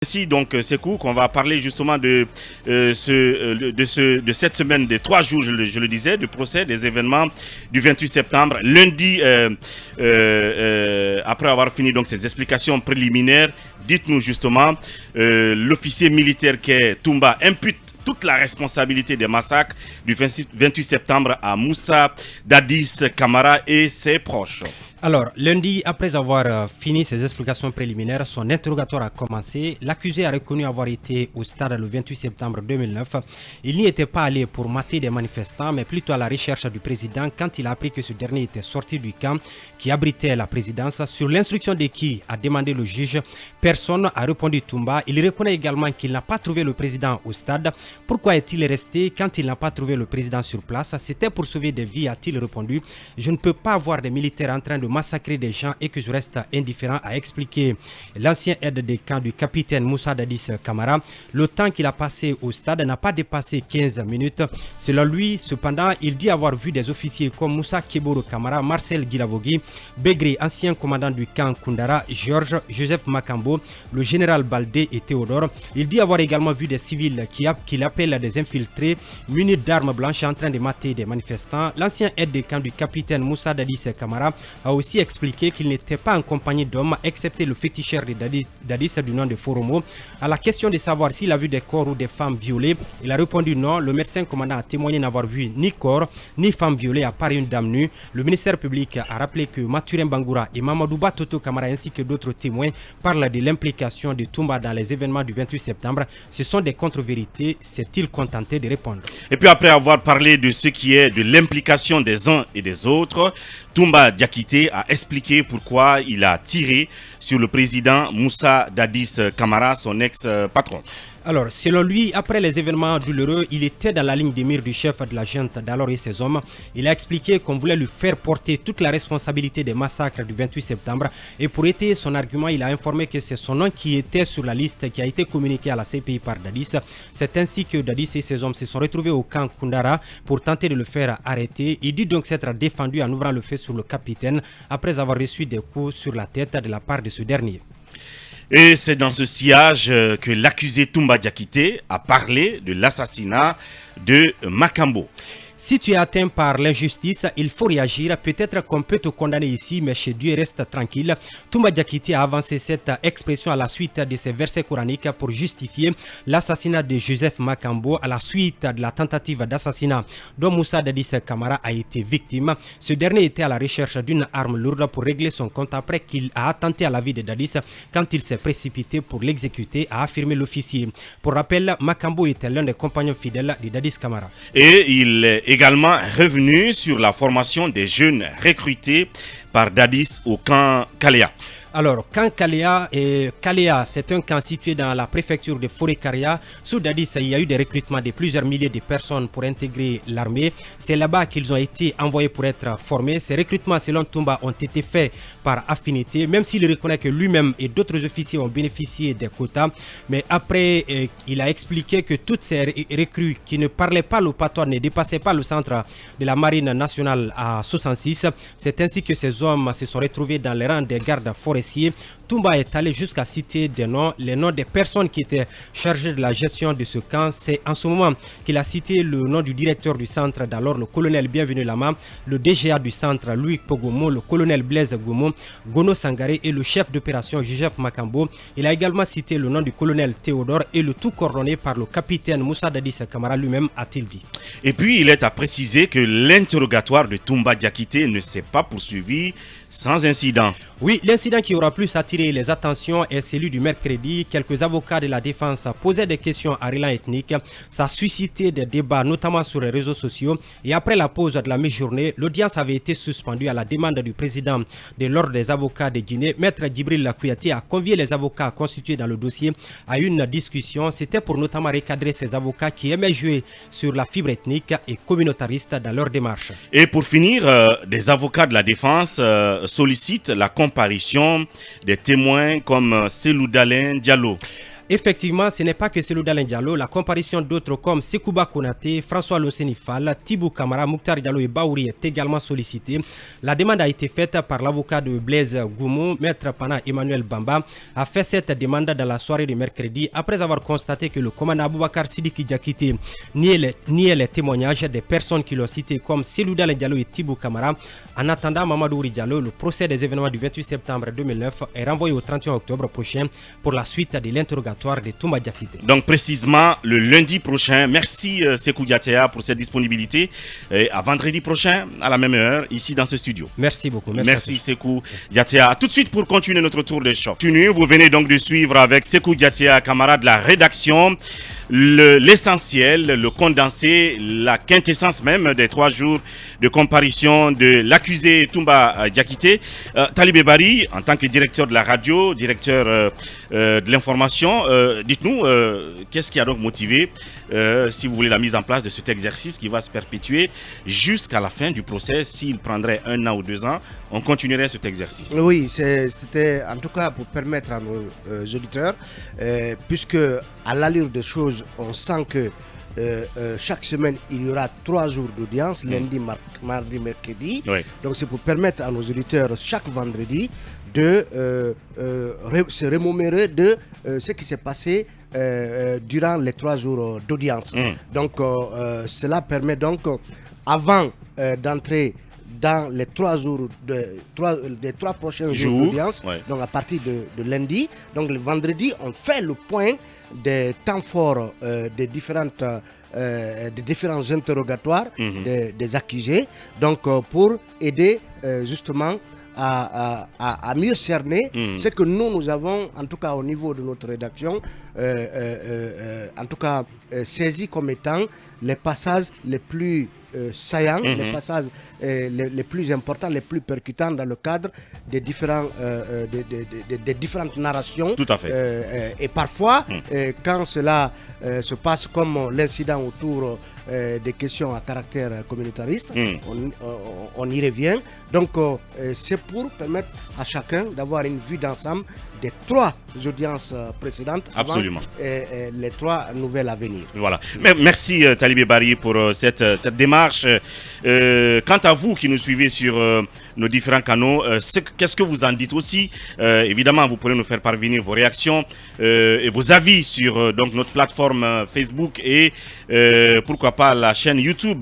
Ici donc Sekou, qu'on va parler justement de cette semaine de 3 jours, je le disais, du procès des événements du 28 septembre. Lundi, après avoir fini donc ces explications préliminaires, dites-nous justement, l'officier militaire qui est Toumba impute toute la responsabilité des massacres du 28 septembre à Moussa Dadis Camara et ses proches. Alors, lundi, après avoir fini ses explications préliminaires, son interrogatoire a commencé. L'accusé a reconnu avoir été au stade le 28 septembre 2009. Il n'y était pas allé pour mater des manifestants, mais plutôt à la recherche du président quand il a appris que ce dernier était sorti du camp qui abritait la présidence. Sur l'instruction de qui a demandé le juge, personne n'a répondu Toumba. Il reconnaît également qu'il n'a pas trouvé le président au stade. Pourquoi est-il resté quand il n'a pas trouvé le président sur place? C'était pour sauver des vies, a-t-il répondu. Je ne peux pas voir des militaires en train de massacrer des gens et que je reste indifférent, a expliqué l'ancien aide de camp du capitaine Moussa Dadis Camara. Le temps qu'il a passé au stade n'a pas dépassé 15 minutes. Selon lui, cependant, il dit avoir vu des officiers comme Moussa Keboro Camara, Marcel Guilavogui, Begré, ancien commandant du camp Koundara, Georges, Joseph Makambo, le général Baldé et Théodore. Il dit avoir également vu des civils qu'il appelle des infiltrés munis d'armes blanches en train de mater des manifestants. L'ancien aide de camp du capitaine Moussa Dadis Camara a aussi expliqué qu'il n'était pas en compagnie d'hommes, excepté le féticheur de Dadis du nom de Foromo. À la question de savoir s'il a vu des corps ou des femmes violées, il a répondu non. Le médecin commandant a témoigné n'avoir vu ni corps ni femmes violées à part une dame nue. Le ministère public a rappelé que Mathurin Bangoura et Mamadouba Toto Camara ainsi que d'autres témoins parlent de l'implication de Toumba dans les événements du 28 septembre. Ce sont des contre-vérités, s'est-il contenté de répondre. Et puis après avoir parlé de ce qui est de l'implication des uns et des autres, Toumba Diakité a expliqué pourquoi il a tiré sur le président Moussa Dadis Camara, son ex-patron. Alors, selon lui, après les événements douloureux, il était dans la ligne de mire du chef de la junte d'alors et ses hommes. Il a expliqué qu'on voulait lui faire porter toute la responsabilité des massacres du 28 septembre. Et pour étayer son argument, il a informé que c'est son nom qui était sur la liste qui a été communiquée à la CPI par Dadis. C'est ainsi que Dadis et ses hommes se sont retrouvés au camp Koundara pour tenter de le faire arrêter. Il dit donc s'être défendu en ouvrant le feu sur le capitaine après avoir reçu des coups sur la tête de la part de ce dernier. Et c'est dans ce sillage que l'accusé Toumba Diakité a parlé de l'assassinat de Makambo. Si tu es atteint par l'injustice, il faut réagir. Peut-être qu'on peut te condamner ici, mais chez Dieu reste tranquille. Toumba Diakité a avancé cette expression à la suite de ces versets coraniques pour justifier l'assassinat de Joseph Makambo à la suite de la tentative d'assassinat dont Moussa Dadis Camara a été victime. Ce dernier était à la recherche d'une arme lourde pour régler son compte après qu'il a attenté à la vie de Dadis quand il s'est précipité pour l'exécuter, a affirmé l'officier. Pour rappel, Makambo était l'un des compagnons fidèles de Dadis Camara. Et il est également revenu sur la formation des jeunes recrutés par Dadis au camp Kalea. Alors, camp Kalea, c'est un camp situé dans la préfecture de Forêt-Karia. Sous Dadis, il y a eu des recrutements de plusieurs milliers de personnes pour intégrer l'armée. C'est là-bas qu'ils ont été envoyés pour être formés. Ces recrutements, selon Toumba, ont été faits par affinité, même s'il reconnaît que lui-même et d'autres officiers ont bénéficié des quotas. Mais après, il a expliqué que toutes ces recrues qui ne parlaient pas le patois ne dépassaient pas le centre de la marine nationale à 66. C'est ainsi que ces hommes se sont retrouvés dans les rangs des gardes forestiers. Toumba est allé jusqu'à citer les noms des personnes qui étaient chargées de la gestion de ce camp. C'est en ce moment qu'il a cité le nom du directeur du centre d'alors, le colonel Bienvenu Lama, le DGA du centre, Louis Pogomo, le colonel Blaise Gomo, Gono Sangaré et le chef d'opération Joseph Makambo. Il a également cité le nom du colonel Théodore et le tout coordonné par le capitaine Moussa Dadis Camara lui-même, a-t-il dit. Et puis il est à préciser que l'interrogatoire de Toumba Diakité ne s'est pas poursuivi sans incident. Oui, l'incident qui aura plus attiré les attentions est celui du mercredi. Quelques avocats de la défense posaient des questions à Rilan ethnique. Ça a suscité des débats, notamment sur les réseaux sociaux. Et après la pause de la mi-journée, l'audience avait été suspendue à la demande du président de l'Ordre des avocats de Guinée. Maître Djibril Kouyaté a convié les avocats constitués dans le dossier à une discussion. C'était pour notamment recadrer ces avocats qui aimaient jouer sur la fibre ethnique et communautariste dans leur démarche. Et pour finir, des avocats de la défense sollicitent la comparution des témoins comme Selou Dalen Diallo. Effectivement, ce n'est pas que celui d'Alain Diallo. La comparution d'autres comme Sekouba Konaté, François Losenifal, Tibou Kamara, Mouktar Diallo et Baouri est également sollicitée. La demande a été faite par l'avocat de Blaise Goumou, maître Pana Emmanuel Bamba, a fait cette demande dans la soirée de mercredi après avoir constaté que le commandant Aboubakar Sidiki Diakité niait les témoignages des personnes qui l'ont cité comme celui d'Alain Diallo et Tibou Kamara. En attendant Mamadou Diallo, le procès des événements du 28 septembre 2009 est renvoyé au 31 octobre prochain pour la suite de l'interrogatoire de Toumba Diakité. Donc précisément le lundi prochain. Merci Sekou Diatea pour cette disponibilité. Et à vendredi prochain à la même heure ici dans ce studio. Merci beaucoup. Merci Sekou Diatea. Tout de suite pour continuer notre tour de choc. Vous venez donc de suivre avec Sekou Diatea, camarade de la rédaction, l'essentiel, le condensé, la quintessence même des 3 jours de comparution de l'accusé Toumba Diakité. Talibé Bari, en tant que directeur de la radio, directeur de l'information, dites-nous qu'est-ce qui a donc motivé, si vous voulez, la mise en place de cet exercice qui va se perpétuer jusqu'à la fin du procès. S'il prendrait 1 an ou 2 ans, on continuerait cet exercice. Oui, c'était en tout cas pour permettre à nos auditeurs, puisque à l'allure des choses, on sent que chaque semaine, il y aura 3 jours d'audience, lundi, mardi, mercredi. Oui. Donc c'est pour permettre à nos auditeurs chaque vendredi de se remémorer de ce qui s'est passé durant les 3 jours d'audience. Donc cela permet donc, avant d'entrer dans les 3 jours des 3 prochains jours d'audience, donc à partir de lundi, donc le vendredi, on fait le point des temps forts des différents interrogatoires des accusés, donc pour aider justement à mieux cerner ce que nous avons, en tout cas au niveau de notre rédaction, en tout cas saisi comme étant les passages les plus saillants, les passages les plus importants, les plus percutants dans le cadre des différentes narrations. Tout à fait. Et parfois, quand cela se passe comme l'incident autour des questions à caractère communautariste, on y revient. Donc, c'est pour permettre à chacun d'avoir une vue d'ensemble des 3 audiences précédentes. Absolument. Avant, les 3 nouvelles à venir. Voilà. Merci Talibé Bari pour cette démarche. Quant à vous qui nous suivez sur nos différents canaux, qu'est-ce que vous en dites aussi? Évidemment, vous pourrez nous faire parvenir vos réactions et vos avis sur donc, notre plateforme Facebook et pourquoi pas la chaîne YouTube